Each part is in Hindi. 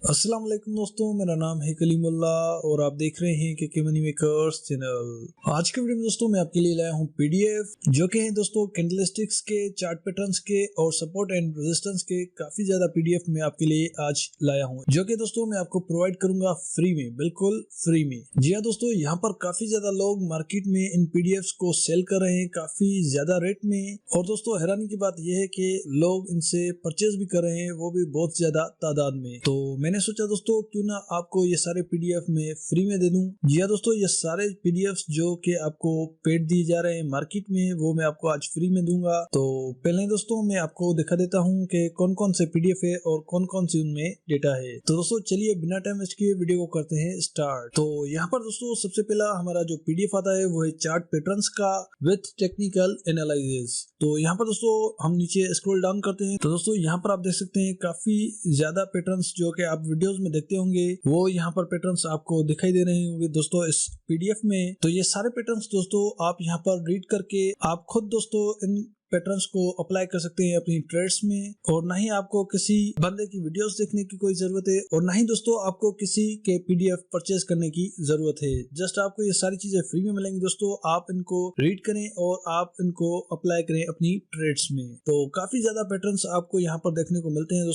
अस्सलाम वालेकुम दोस्तों, मेरा नाम है कलीमुल्ला और आप देख रहे हैं के मनी मेकर्स चैनल। आज के वीडियो में दोस्तों मैं आपके लिए लाया हूं पीडीएफ जो कि है दोस्तों कैंडलस्टिक्स के चार्ट पैटर्न्स के और सपोर्ट एंड रेजिस्टेंस के काफी ज्यादा पीडीएफ में आपके लिए आज लाया हूं, जो कि दोस्तों मैं आपको प्रोवाइड करूंगा फ्री में, बिल्कुल फ्री में। जी हाँ दोस्तों, यहाँ पर काफी ज्यादा लोग मार्केट में इन पीडीएफ को सेल कर रहे हैं काफी ज्यादा रेट में, और दोस्तों हैरानी की बात यह है कि लोग इनसे परचेज भी कर रहे हैं, वो भी बहुत ज्यादा तादाद में। तो मैंने सोचा दोस्तों क्यों ना आपको ये सारे पीडीएफ में फ्री में दे दूं। जी हाँ दोस्तों, ये सारे पीडीएफ जो कि आपको पेड दिए जा रहे हैं मार्केट में, वो मैं आपको आज फ्री में दूंगा। तो पहले दोस्तों मैं आपको दिखा देता हूं कि कौन कौन से पीडीएफ है और कौन कौन सी उनमें डेटा है। तो दोस्तों चलिए बिना टाइम वेस्ट किए वीडियो को करते हैं स्टार्ट। तो यहाँ पर दोस्तों सबसे पहला हमारा जो पीडीएफ आता है वो है चार्ट पैटर्न्स का विथ टेक्निकल एनालिसिस। तो यहाँ पर दोस्तों हम नीचे स्क्रॉल डाउन करते हैं तो दोस्तों यहाँ पर आप देख सकते हैं काफी ज्यादा पैटर्न्स जो कि आप वीडियोस में देखते होंगे, वो यहाँ पर पैटर्न्स आपको दिखाई दे रहे होंगे दोस्तों इस पीडीएफ में। तो ये सारे पैटर्न्स दोस्तों आप यहाँ पर रीड करके आप खुद दोस्तों इन पैटर्न्स को अप्लाई कर सकते हैं अपनी ट्रेड्स में, और ना ही आपको किसी बंदे की वीडियोस देखने की कोई जरूरत है, और ना ही दोस्तों आपको किसी के पीडीएफ परचेज करने की जरूरत है। जस्ट आपको ये सारी चीजें फ्री में मिलेंगी दोस्तों, आप इनको रीड करें और आप इनको अप्लाई करें अपनी ट्रेड्स में। तो काफी ज्यादा पैटर्न्स आपको यहाँ पर देखने को मिलते हैं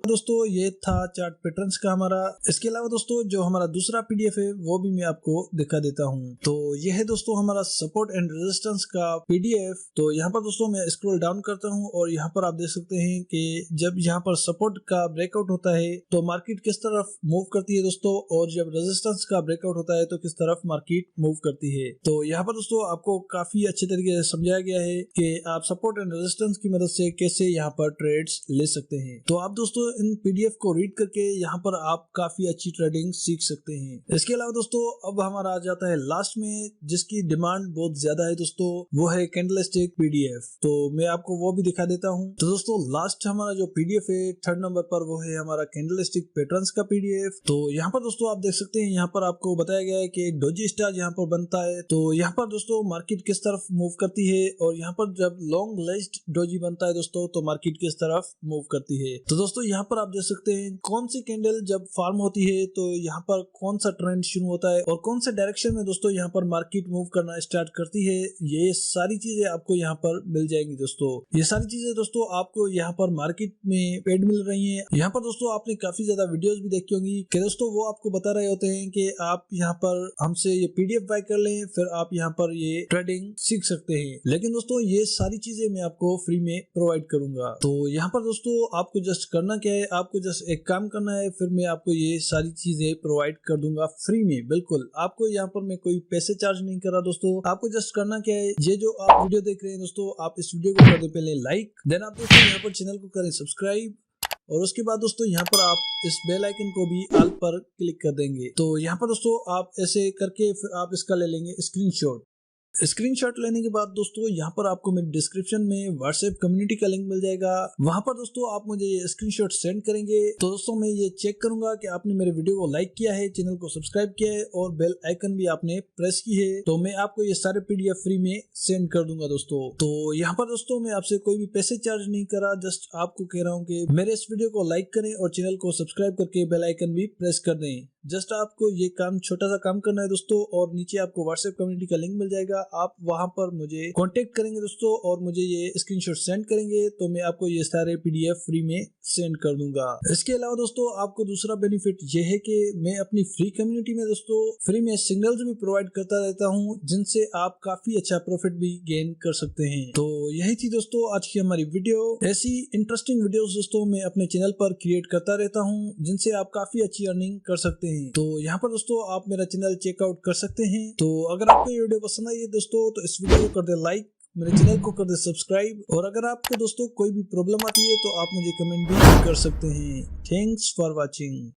दोस्तों ये था चार्ट पैटर्न्स का हमारा। इसके अलावा दोस्तों जो हमारा दूसरा पीडीएफ है वो भी मैं आपको दिखा देता हूँ। तो यह है दोस्तों हमारा सपोर्ट एंड रेजिस्टेंस का पीडीएफ। तो यहाँ पर दोस्तों मैं स्क्रॉल डाउन करता हूं और यहाँ पर आप देख सकते हैं कि जब यहाँ पर सपोर्ट का ब्रेकआउट होता है तो मार्केट किस तरफ मूव करती है दोस्तों, और जब रेजिस्टेंस का ब्रेकआउट होता है तो किस तरफ मार्केट मूव करती है। तो यहाँ पर दोस्तों आपको काफी अच्छे तरीके से समझाया गया है कि आप सपोर्ट एंड रेजिस्टेंस की मदद से कैसे यहाँ पर ट्रेड्स ले सकते हैं। तो आप दोस्तों इन पीडीएफ को रीड करके यहाँ पर आप काफी अच्छी ट्रेडिंग सीख सकते हैं। इसके अलावा दोस्तों अब हमारा आ जाता है लास्ट में जिसकी डिमांड बहुत ज्यादा है दोस्तों, वो है कैंडलस्टिक पीडीएफ। तो मैं आपको वो भी दिखा देता हूं। तो दोस्तों लास्ट हमारा जो पीडीएफ है थर्ड नंबर पर, वो है हमारा कैंडलस्टिक पैटर्न्स का पीडीएफ। तो यहाँ पर दोस्तों आप देख सकते हैं यहाँ पर आपको बताया गया है कि डोजी स्टार यहाँ पर बनता है, तो यहाँ पर दोस्तों मार्केट किस तरफ मूव करती है, और यहाँ पर जब लॉन्ग लेस्ड डोजी बनता है दोस्तों तो मार्केट किस तरफ मूव करती है। तो दोस्तों यहाँ पर आप देख सकते हैं कौन सी कैंडल जब फॉर्म होती है तो यहाँ पर कौन सा ट्रेंड शुरू होता है और कौन से डायरेक्शन में दोस्तों यहाँ पर मार्केट मूव करना स्टार्ट करती है। ये सारी चीजें आपको यहाँ पर मिल जाएंगी दोस्तों। ये सारी चीजें दोस्तों आपको यहाँ पर मार्केट में पेड मिल रही हैं। यहाँ पर दोस्तों आपने काफी ज्यादा वीडियोस भी देखी होंगी कि दोस्तों वो आपको बता रहे होते हैं कि आप यहाँ पर हमसे ये पीडीएफ बाय कर लें, फिर आप यहाँ पर ये ट्रेडिंग सीख सकते हैं। लेकिन दोस्तों ये सारी चीजें मैं आपको फ्री में प्रोवाइड करूंगा। तो यहाँ पर दोस्तों आपको जस्ट करना क्या है, आपको जस्ट एक काम करना है, फिर मैं आपको ये सारी चीजें प्रोवाइड कर दूंगा फ्री में। बिल्कुल आपको यहाँ पर मैं कोई पैसे चार्ज नहीं कर रहा दोस्तों। आपको जस्ट करना क्या है, ये जो आप वीडियो देख रहे हैं दोस्तों, आप इस वीडियो को कर दे पहले लाइक, देन आप दोस्तों यहाँ पर चैनल को करें सब्सक्राइब, और उसके बाद दोस्तों यहाँ पर आप इस बेल आइकन को भी ऑल पर क्लिक कर देंगे। तो यहाँ पर दोस्तों आप ऐसे करके फिर आप इसका ले लेंगे स्क्रीनशॉट। स्क्रीनशॉट लेने के बाद दोस्तों यहाँ पर आपको मेरे डिस्क्रिप्शन में व्हाट्सएप कम्युनिटी का लिंक मिल जाएगा, वहां पर दोस्तों आप मुझे ये स्क्रीनशॉट सेंड करेंगे। तो दोस्तों मैं ये चेक करूंगा कि आपने मेरे वीडियो को लाइक किया है, चैनल को सब्सक्राइब किया है और बेल आइकन भी आपने प्रेस की है, तो मैं आपको ये सारे पीडीएफ फ्री में सेंड कर दूंगा दोस्तों। तो यहाँ पर दोस्तों मैं आपसे कोई भी पैसे चार्ज नहीं कर रहा, जस्ट आपको कह रहा हूँ कि मेरे इस वीडियो को लाइक करें और चैनल को सब्सक्राइब करके बेल आइकन भी प्रेस कर दें। जस्ट आपको ये काम छोटा सा काम करना है दोस्तों, और नीचे आपको व्हाट्सएप कम्युनिटी का लिंक मिल जाएगा, आप वहां पर मुझे कांटेक्ट करेंगे दोस्तों और मुझे ये स्क्रीनशॉट सेंड करेंगे, तो मैं आपको ये सारे पीडीएफ फ्री में सेंड कर दूंगा। इसके अलावा दोस्तों आपको दूसरा बेनिफिट ये है कि मैं अपनी फ्री कम्युनिटी में दोस्तों फ्री में सिग्नल्स भी प्रोवाइड करता रहता हूँ, जिनसे आप काफी अच्छा प्रॉफिट भी गेन कर सकते हैं। तो यही थी दोस्तों आज की हमारी वीडियो। ऐसी इंटरेस्टिंग वीडियोस दोस्तों मैं अपने चैनल पर क्रिएट करता रहता हूँ, जिनसे आप काफी अच्छी अर्निंग कर सकते हैं। तो यहाँ पर दोस्तों आप मेरा चैनल चेकआउट कर सकते हैं। तो अगर आपको ये वीडियो पसंद आई है दोस्तों तो इस वीडियो को कर दे लाइक, मेरे चैनल को कर दे सब्सक्राइब, और अगर आपको दोस्तों कोई भी प्रॉब्लम आती है तो आप मुझे कमेंट भी कर सकते हैं। Thanks for watching.